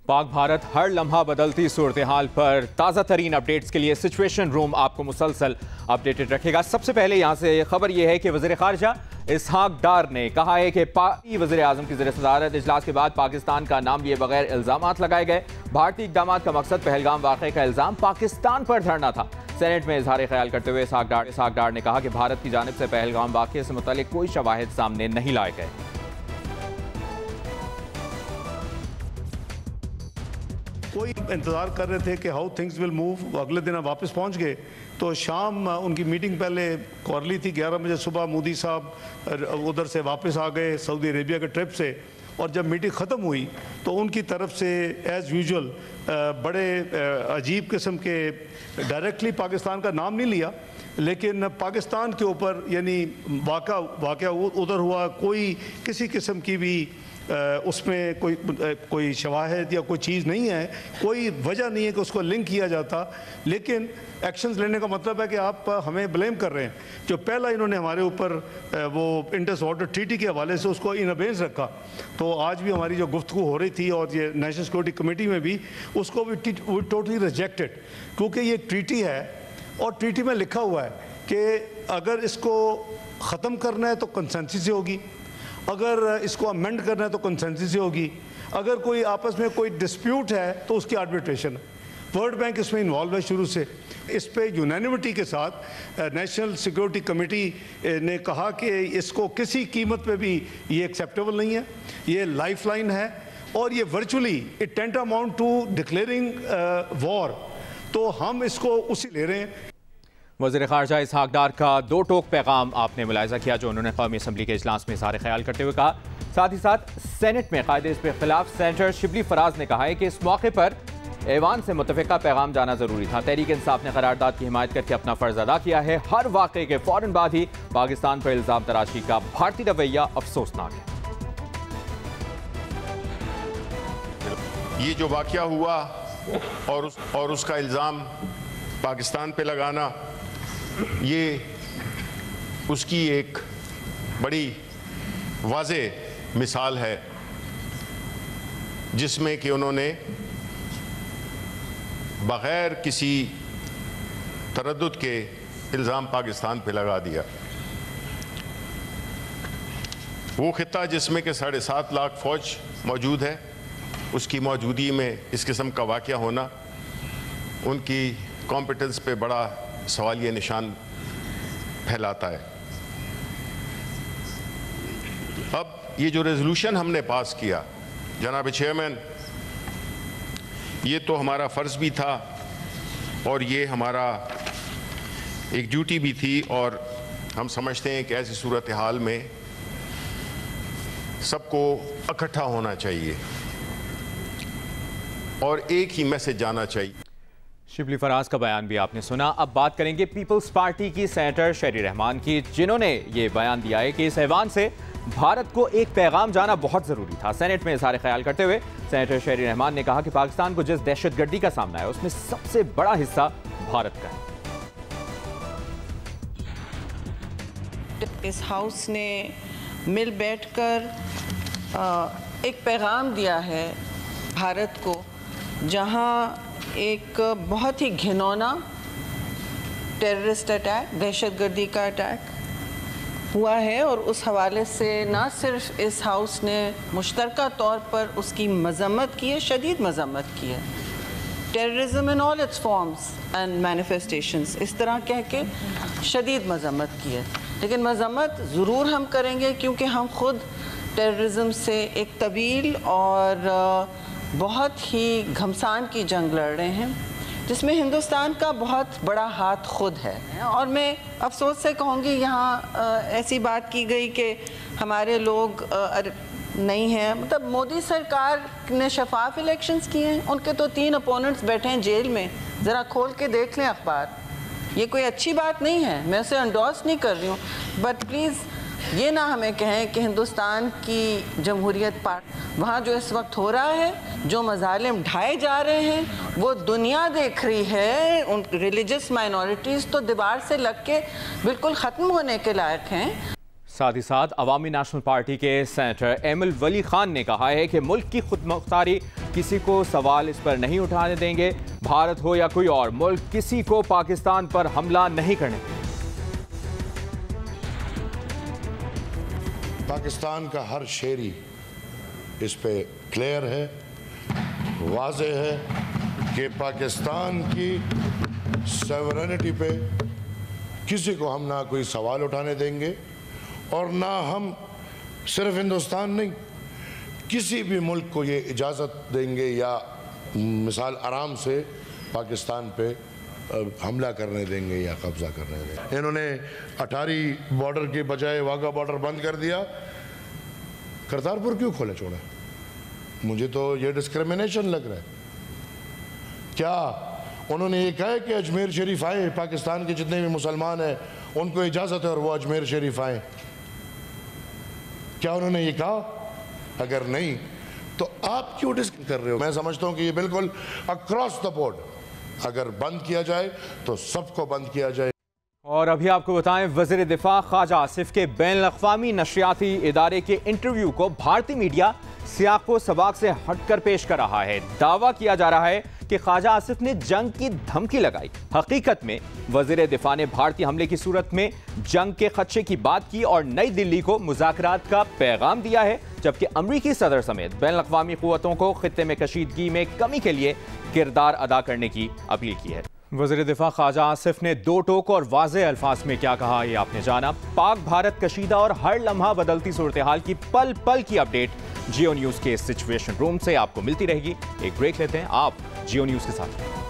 पाक भारत हर लम्हा बदलती सूरत हाल पर ताज़ा तरीन अपडेट्स के लिए सिचुएशन रूम आपको मुसलसल अपडेटेड रखेगा। सबसे पहले यहाँ से खबर यह है कि वज़ीर ख़ारजा इसहाक डार ने कहा है कि वज़ीर आज़म की ज़ेर सदारत इजलास के बाद पाकिस्तान का नाम लिए बगैर इल्ज़ामात लगाए गए। भारतीय इक़दामात का मकसद पहलगाम वाक़े का इल्ज़ाम पाकिस्तान पर धरना था। सेनेट में इजहार ख्याल करते हुए इसहाक डार ने कहा कि भारत की जानिब से पहलगाम वाक़े से मुतल्लिक़ कोई शवाहिद सामने नहीं लाए गए। कोई इंतज़ार कर रहे थे कि हाउ थिंग्स विल मूव। अगले दिन वापस पहुंच गए तो शाम उनकी मीटिंग पहले क्वार्टरली थी, 11 बजे सुबह मोदी साहब उधर से वापस आ गए सऊदी अरेबिया के ट्रिप से, और जब मीटिंग ख़त्म हुई तो उनकी तरफ से एज़ यूजुअल बड़े अजीब किस्म के डायरेक्टली पाकिस्तान का नाम नहीं लिया, लेकिन पाकिस्तान के ऊपर यानी वाक़या उधर हुआ, कोई किसी किस्म की भी उसमें कोई शवाहिद या कोई चीज़ नहीं है, कोई वजह नहीं है कि उसको लिंक किया जाता। लेकिन एक्शंस लेने का मतलब है कि आप हमें ब्लेम कर रहे हैं। जो पहला इन्होंने हमारे ऊपर वो इंडस वाटर ट्रीटी के हवाले से उसको इन अबेंस रखा, तो आज भी हमारी जो गुफ्तगू हो रही थी और ये नेशनल सिक्योरिटी कमेटी में भी उसको भी टोटली रिजेक्टेड, क्योंकि ये ट्रीटी है और ट्रीटी में लिखा हुआ है कि अगर इसको ख़त्म करना है तो कंसेंसस से होगी, अगर इसको अमेंड करना है तो कंसेंसस से होगी, अगर कोई आपस में कोई डिस्प्यूट है तो उसकी आर्बिट्रेशन है। वर्ल्ड बैंक इसमें इन्वॉल्व है शुरू से। इस पे यूनानिमिटी के साथ नेशनल सिक्योरिटी कमेटी ने कहा कि इसको किसी कीमत पे भी ये एक्सेप्टेबल नहीं है, ये लाइफ लाइन है और ये virtually it tends amount to declaring war, तो हम इसको उसी ले रहे हैं। वज़ीर ख़ारजा इसहाक डार का दो टोक पैगाम आपने मुलाहिज़ा किया जो उन्होंने कौमी असम्बली के इजलास में इज़हार ख्याल करते हुए कहा। साथ ही साथ सेनेट में कायदे इस के खिलाफ सेनेटर शिबली फराज ने कहा है कि इस मौके पर ऐवान से मुतफ़िका पैगाम जाना ज़रूरी था। तहरीक इंसाफ ने करारदाद की हिमायत करके अपना फ़र्ज अदा किया है। हर वाक़े के फ़ौरन बाद ही पाकिस्तान पर इल्ज़ाम तराशी का भारतीय रवैया अफसोसनाक है। ये जो वाक़या हुआ और उसका इल्ज़ाम पाकिस्तान पे लगाना, ये उसकी एक बड़ी वाज़ेह मिसाल है जिसमें कि उन्होंने बग़ैर किसी तरद्दुद के इल्ज़ाम पाकिस्तान पे लगा दिया। वो ख़ित्ता जिसमें कि 7.5 लाख फ़ौज मौजूद है, उसकी मौजूदगी में इस किस्म का वाक़या होना उनकी कॉम्पिटेंस पे बड़ा सवालिया निशान फैलाता है। अब ये जो रेजोल्यूशन हमने पास किया, जनाब चेयरमैन, ये तो हमारा फ़र्ज़ भी था और ये हमारा एक ड्यूटी भी थी, और हम समझते हैं कि ऐसी सूरत हाल में सबको इकट्ठा होना चाहिए और एक ही मैसेज जाना चाहिए। शिबली फराज का बयान भी आपने सुना। अब बात करेंगे पीपल्स पार्टी की सेनेटर शहरी रहमान की, जिन्होंने ये बयान दिया है कि इस ऐवान से भारत को एक पैगाम जाना बहुत ज़रूरी था। सेनेट में इज़हार ख्याल करते हुए सेनेटर शहरी रहमान ने कहा कि पाकिस्तान को जिस दहशतगर्दी का सामना है उसमें सबसे बड़ा हिस्सा भारत का है। इस हाउस ने मिल बैठकर एक पैगाम दिया है भारत को, जहां एक बहुत ही घिनौना टेररिस्ट अटैक, दहशतगर्दी का अटैक हुआ है, और उस हवाले से ना सिर्फ इस हाउस ने मुश्तरका तौर पर उसकी मज़म्मत की है, शदीद मज़म्मत की है। Terrorism in all it's forms and manifestations, इस तरह कह के शदीद मज़म्मत की है। लेकिन मज़म्मत ज़रूर हम करेंगे क्योंकि हम ख़ुद टेररिज्म से एक तवील और बहुत ही घमसान की जंग लड़ रहे हैं, जिसमें हिंदुस्तान का बहुत बड़ा हाथ खुद है। और मैं अफसोस से कहूँगी, यहाँ ऐसी बात की गई कि हमारे लोग नहीं हैं। मतलब मोदी सरकार ने शफाफ इलेक्शंस किए हैं, उनके तो 3 अपोनेंट्स बैठे हैं जेल में। ज़रा खोल के देख लें अखबार। ये कोई अच्छी बात नहीं है, मैं उसे एंडोर्स नहीं कर रही हूँ, बट प्लीज़ ये ना हमें कहें कि हिंदुस्तान की जमहूरियत पार्टी, वहाँ जो इस वक्त हो रहा है, जो मज़ालिम ढाए जा रहे हैं, वो दुनिया देख रही है। उन रिलीजियस माइनॉरिटीज़ तो दीवार से लग के बिल्कुल ख़त्म होने के लायक हैं। साथ ही साथ अवामी नेशनल पार्टी के सेनेटर एमिल वली खान ने कहा है कि मुल्क की खुदमुख्तारी किसी को सवाल इस पर नहीं उठाने देंगे। भारत हो या कोई और मुल्क, किसी को पाकिस्तान पर हमला नहीं करने देंगे। पाकिस्तान का हर शेरी इस पे क्लियर है, वाज़े है कि पाकिस्तान की सॉवरेनिटी पे किसी को हम ना कोई सवाल उठाने देंगे और ना हम सिर्फ हिंदुस्तान नहीं किसी भी मुल्क को ये इजाज़त देंगे या मिसाल आराम से पाकिस्तान पे हमला करने देंगे या कब्जा करने देंगे। इन्होंने अटारी बॉर्डर के बजाय वाघा बॉर्डर बंद कर दिया, करतारपुर क्यों खोले छोड़ा? मुझे तो ये डिस्क्रिमिनेशन लग रहा है। क्या उन्होंने ये कहा कि अजमेर शरीफ आए, पाकिस्तान के जितने भी मुसलमान हैं उनको इजाज़त है और वो अजमेर शरीफ आए? क्या उन्होंने ये कहा? अगर नहीं तो आप क्यों डिस्कस कर रहे हो? मैं समझता हूँ कि ये बिल्कुल अक्रॉस द बोर्ड अगर बंद किया जाए तो सबको बंद किया जाए। और अभी आपको बताएं, वज़ीर दिफा ख्वाजा आसिफ के बैनुल-अक़वामी नशरियाती इदारे के इंटरव्यू को भारतीय मीडिया सियाक़ो सबाक़ से हटकर पेश कर रहा है। दावा किया जा रहा है कि ख्वाजा आसिफ ने जंग की धमकी लगाई। हकीकत में वज़ीर दिफा ने भारतीय हमले की सूरत में जंग के खदशे की बात की और नई दिल्ली को मुज़ाकरात का पैगाम दिया है, जबकि अमरीकी सदर समेत बैनुल-अक़वामी क़ुव्वतों को खित्ते में कशीदगी में कमी के लिए किरदार अदा करने की अपील की है। वज़ीर दिफा ख्वाजा आसिफ ने दो टोक और वाज़े अल्फाज में क्या कहा, ये आपने जाना। पाक भारत कशीदा और हर लम्हा बदलती सूरत हाल की पल पल की अपडेट जियो न्यूज़ के सिचुएशन रूम से आपको मिलती रहेगी। एक ब्रेक लेते हैं, आप जियो न्यूज़ के साथ।